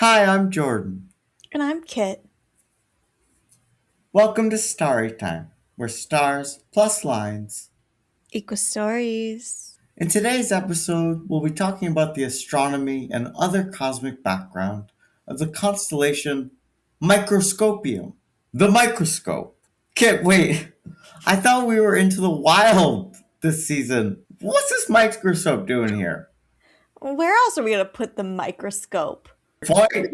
Hi, I'm Jordan. And I'm Kit. Welcome to Starry Time, where stars plus lines. Equal stories. In today's episode, we'll be talking about the astronomy and other cosmic background of the constellation Microscopium, the microscope. Kit, wait, I thought we were into the wild this season. What's this microscope doing here? Where else are we going to put the microscope? Point.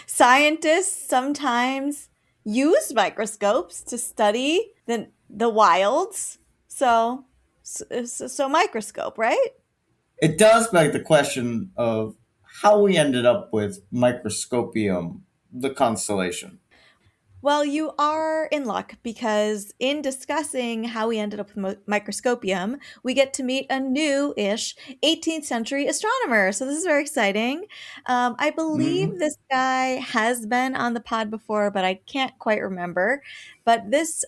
Scientists sometimes use microscopes to study the wilds. So microscope, right? It does beg the question of how we ended up with Microscopium, the constellation. Well, you are in luck because in discussing how we ended up with Microscopium, we get to meet a new ish 18th century astronomer. So this is very exciting. I believe Mhm. this guy has been on the pod before, but I can't quite remember. But this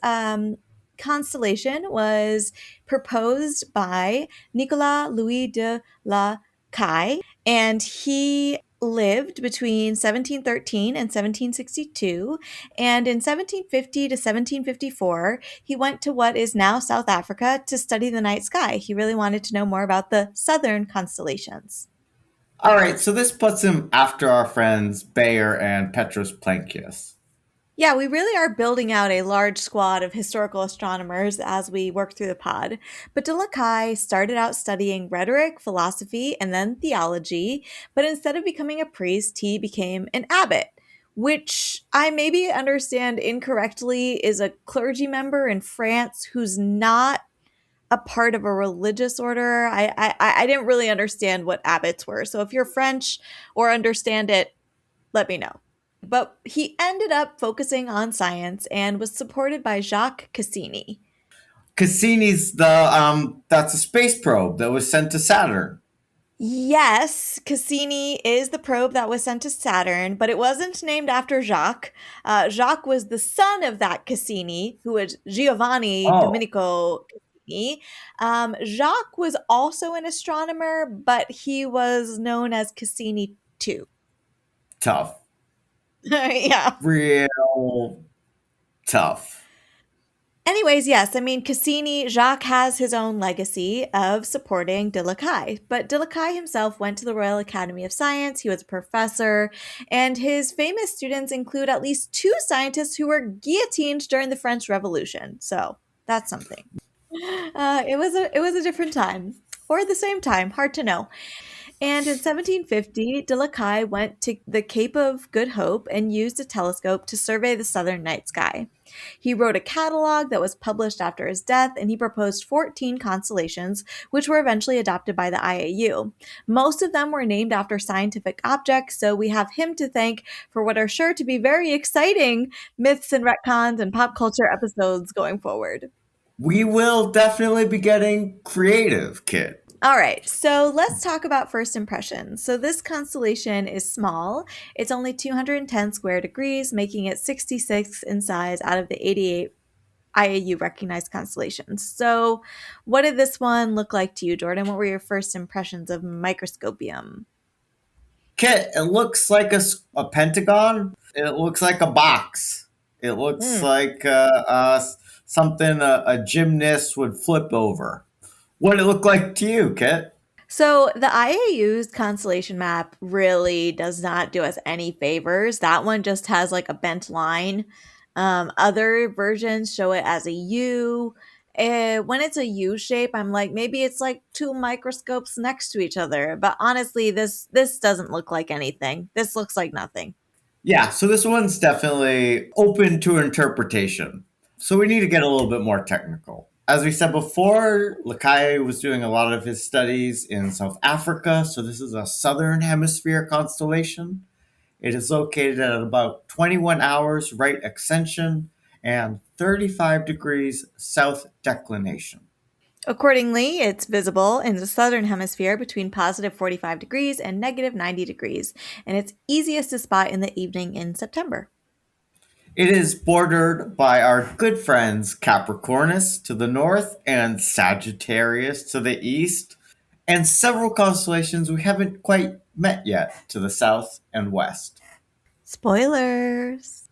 constellation was proposed by Nicolas-Louis de Lacaille, and he lived between 1713 and 1762. And in 1750 to 1754, he went to what is now South Africa to study the night sky. He really wanted to know more about the southern constellations. All right, so this puts him after our friends Bayer and Petrus Plancius. Yeah, we really are building out a large squad of historical astronomers as we work through the pod. But de Lacaille started out studying rhetoric, philosophy, and then theology. But instead of becoming a priest, he became an abbot, which I maybe understand incorrectly is a clergy member in France who's not a part of a religious order. I didn't really understand what abbots were. So if you're French or understand it, let me know. But he ended up focusing on science and was supported by Jacques Cassini. Cassini's the that's a space probe that was sent to Saturn. Yes, Cassini is the probe that was sent to Saturn, but it wasn't named after Jacques. Jacques was the son of that Cassini, who was Giovanni Oh, Domenico Cassini. Jacques was also an astronomer, but he was known as Cassini too. tough. Yeah. Real tough. Anyways, yes, I mean, Cassini, Jacques has his own legacy of supporting de Lacaille, but de Lacaille himself went to the Royal Academy of Science. He was a professor, and his famous students include at least two scientists who were guillotined during the French Revolution. So that's something. It was a different time, or the same time, hard to know. And in 1750, de Lacaille went to the Cape of Good Hope and used a telescope to survey the southern night sky. He wrote a catalog that was published after his death, and he proposed 14 constellations, which were eventually adopted by the IAU. Most of them were named after scientific objects, so we have him to thank for what are sure to be very exciting myths and retcons and pop culture episodes going forward. We will definitely be getting creative, kid. All right, so let's talk about first impressions. So, this constellation is small. It's only 210 square degrees, making it 66 in size out of the 88 IAU recognized constellations. So, what did this one look like to you, Jordan? What were your first impressions of Microscopium? Kit, it looks like a pentagon. It looks like a box. It looks Hmm. like something a gymnast would flip over. What did it look like to you, Kit? So the IAU's constellation map really does not do us any favors. That one just has like a bent line. Other versions show it as a U. When it's a U shape, I'm like maybe it's like two microscopes next to each other. But honestly, this doesn't look like anything. This looks like nothing. Yeah, so this one's definitely open to interpretation. So we need to get a little bit more technical. As we said before, Lacaille was doing a lot of his studies in South Africa, so this is a southern hemisphere constellation. It is located at about 21 hours right extension and 35 degrees south declination. Accordingly, it's visible in the southern hemisphere between positive 45 degrees and negative 90 degrees, and it's easiest to spot in the evening in September. It is bordered by our good friends Capricornus to the north and Sagittarius to the east, and several constellations we haven't quite met yet to the south and west. Spoilers.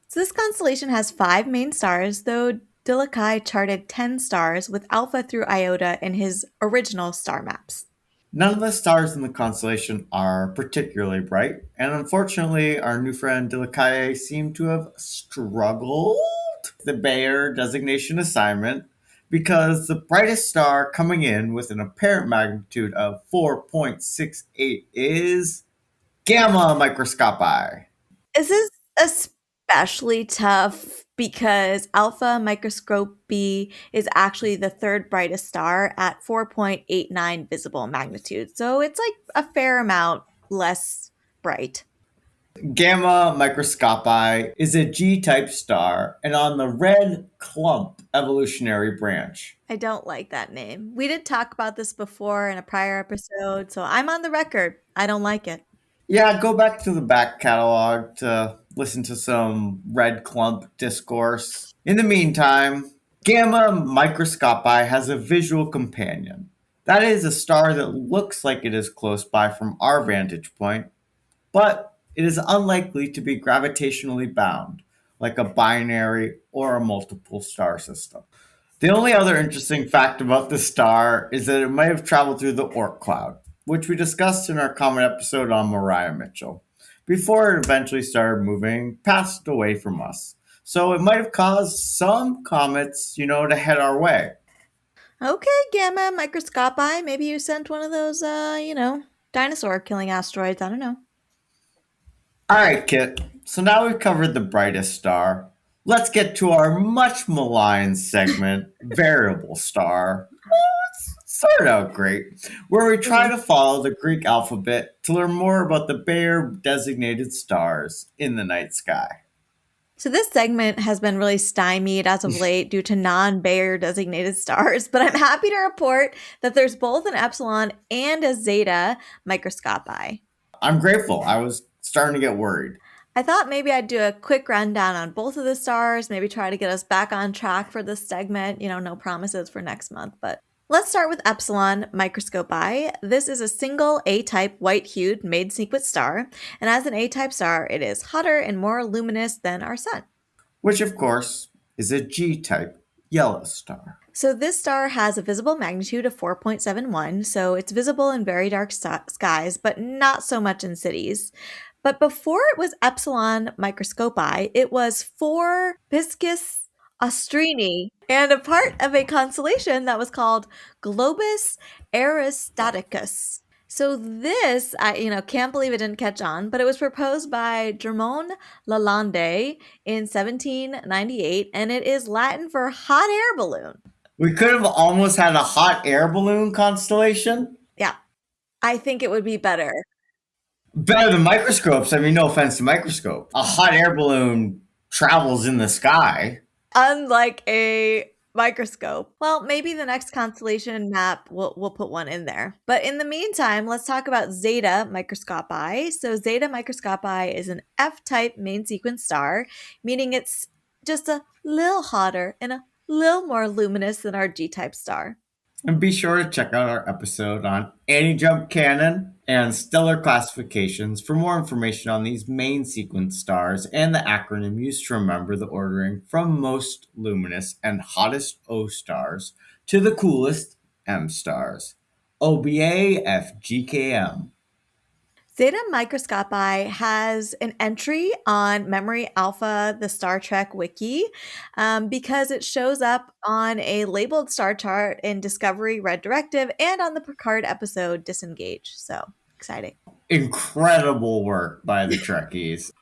So this constellation has 5 main stars, though Lacaille charted 10 stars with Alpha through Iota in his original star maps. None of the stars in the constellation are particularly bright, and unfortunately, our new friend Lacaille seemed to have struggled with the Bayer designation assignment because the brightest star coming in with an apparent magnitude of 4.68 is Gamma Microscopi. This is especially tough because Alpha Microscopi is actually the third brightest star at 4.89 visible magnitude. So it's like a fair amount less bright. Gamma Microscopi is a G type star and on the red clump evolutionary branch. I don't like that name. We did talk about this before in a prior episode, so I'm on the record. I don't like it. Yeah, go back to the back catalog to listen to some red clump discourse. In the meantime, Gamma Microscopi has a visual companion. That is a star that looks like it is close by from our vantage point, but it is unlikely to be gravitationally bound, like a binary or a multiple star system. The only other interesting fact about the star is that it might have traveled through the Oort cloud, which we discussed in our common episode on Mariah Mitchell, before it eventually started moving past away from us. So it might have caused some comets, to head our way. Okay, Gamma Microscopi. Maybe you sent one of those, dinosaur killing asteroids. I don't know. All right, Kit. So now we've covered the brightest star. Let's get to our much maligned segment, Variable Star. Started out great, where we try Mm. to follow the Greek alphabet to learn more about the Bayer designated stars in the night sky. So this segment has been really stymied as of late due to non-Bayer designated stars, but I'm happy to report that there's both an Epsilon and a Zeta microscopi. I'm grateful. I was starting to get worried. I thought maybe I'd do a quick rundown on both of the stars, maybe try to get us back on track for this segment. No promises for next month, but let's start with Epsilon Microscopi. This is a single A-type white-hued main-sequence star, and as an A-type star, it is hotter and more luminous than our sun. Which, of course, is a G type yellow star. So this star has a visible magnitude of 4.71, so it's visible in very dark skies, but not so much in cities. But before it was Epsilon Microscopi, it was 4 Piscis Austrini and a part of a constellation that was called Globus Aerostaticus. So this, I can't believe it didn't catch on, but it was proposed by Germain Lalande in 1798, and it is Latin for hot air balloon. We could have almost had a hot air balloon constellation. Yeah, I think it would be better. Better than microscopes. I mean, no offense to microscope. A hot air balloon travels in the sky. Unlike a microscope. Well, maybe the next constellation map we'll put one in there. But in the meantime, let's talk about Zeta Microscopi. So Zeta Microscopi is an F-type main sequence star, meaning it's just a little hotter and a little more luminous than our G-type star. And be sure to check out our episode on anti-jump cannon and stellar classifications for more information on these main sequence stars and the acronym used to remember the ordering from most luminous and hottest O stars to the coolest M stars. OBA FGKM. Zeta Microscopi has an entry on Memory Alpha, the Star Trek wiki, because it shows up on a labeled star chart in Discovery Red Directive and on the Picard episode Disengage. So exciting. Incredible work by the Trekkies.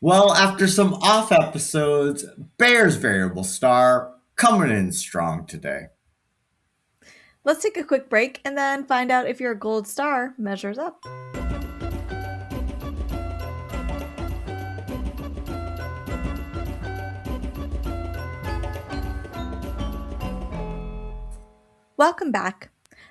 Well, after some off episodes, Bayer's variable star coming in strong today. Let's take a quick break and then find out if your gold star measures up. Welcome back.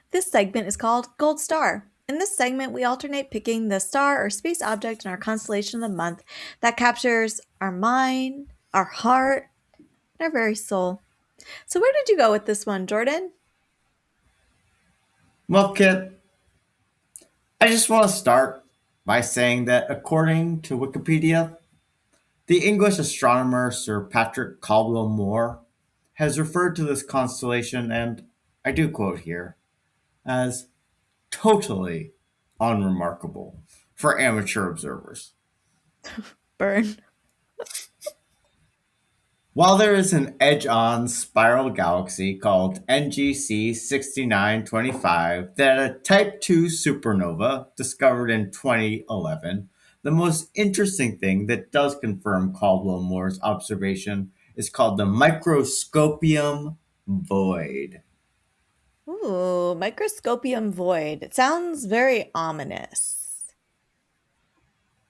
This segment is called Gold Star. In this segment, we alternate picking the star or space object in our constellation of the month that captures our mind, our heart, and our very soul. So where did you go with this one, Jordan? Well, Kit, I just want to start by saying that according to Wikipedia, the English astronomer Sir Patrick Caldwell Moore has referred to this constellation, and I do quote here, as totally unremarkable for amateur observers. Burn. While there is an edge on spiral galaxy called NGC 6925 that had a Type 2 supernova discovered in 2011, the most interesting thing that does confirm Caldwell Moore's observation is called the Microscopium void. Ooh, Microscopium void. It sounds very ominous.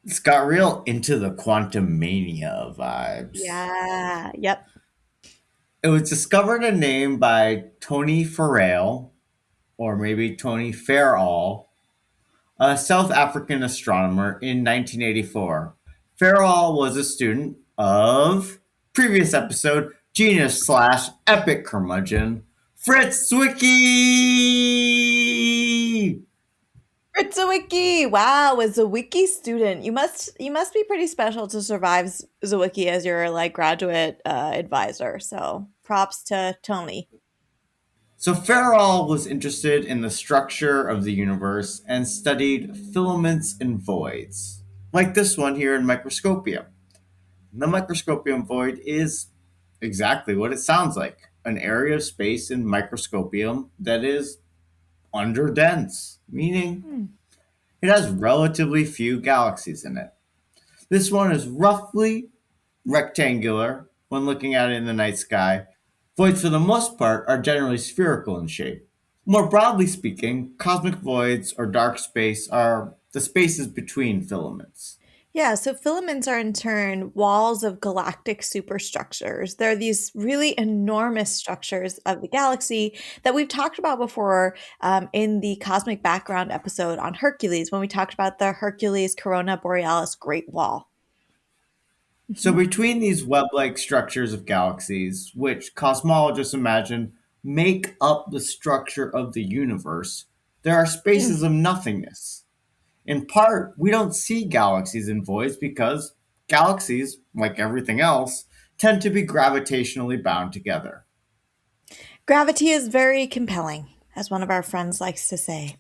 It's got real into the quantum mania vibes. Yeah, yep. It was discovered and named by Tony Farrell, or maybe Tony Farrell, a South African astronomer in 1984. Farrell was a student of previous episode genius slash epic curmudgeon Fritz Zwicky. It's a wiki. Wow, a Zwicky student. You must be pretty special to survive Zwicky as your like graduate advisor. So props to Tony. So Farrell was interested in the structure of the universe and studied filaments and voids, like this one here in Microscopium. The Microscopium void is exactly what it sounds like, an area of space in Microscopium that is underdense, meaning Hmm. it has relatively few galaxies in it. This one is roughly rectangular when looking at it in the night sky. Voids, for the most part, are generally spherical in shape. More broadly speaking, cosmic voids or dark space are the spaces between filaments. Yeah, so filaments are in turn walls of galactic superstructures. They're these really enormous structures of the galaxy that we've talked about before in the cosmic background episode on Hercules, when we talked about the Hercules Corona Borealis Great Wall. So, Mhm. between these web like structures of galaxies, which cosmologists imagine make up the structure of the universe, there are Mm. spaces of nothingness. In part, we don't see galaxies in voids because galaxies, like everything else, tend to be gravitationally bound together. Gravity is very compelling, as one of our friends likes to say.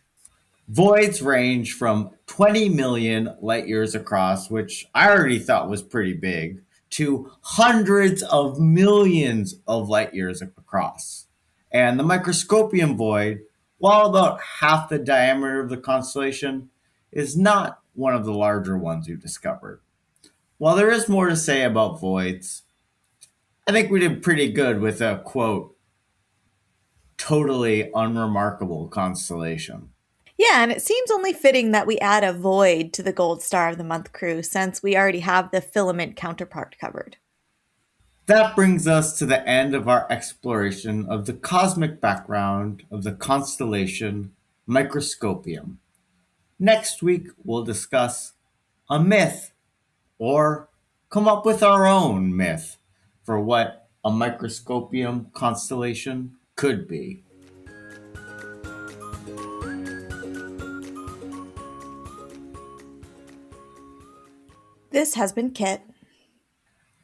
Voids range from 20 million light years across, which I already thought was pretty big, to hundreds of millions of light years across. And the Microscopium void, while about half the diameter of the constellation, is not one of the larger ones we've discovered. While there is more to say about voids, I think we did pretty good with a quote, totally unremarkable constellation. Yeah, and it seems only fitting that we add a void to the Gold Star of the Month crew since we already have the filament counterpart covered. That brings us to the end of our exploration of the cosmic background of the constellation Microscopium. Next week, we'll discuss a myth, or come up with our own myth for what a Microscopium constellation could be. This has been Kit,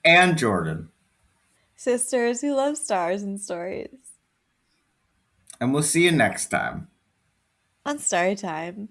And Jordan. sisters who love stars and stories, And we'll see you next time. on Story Time.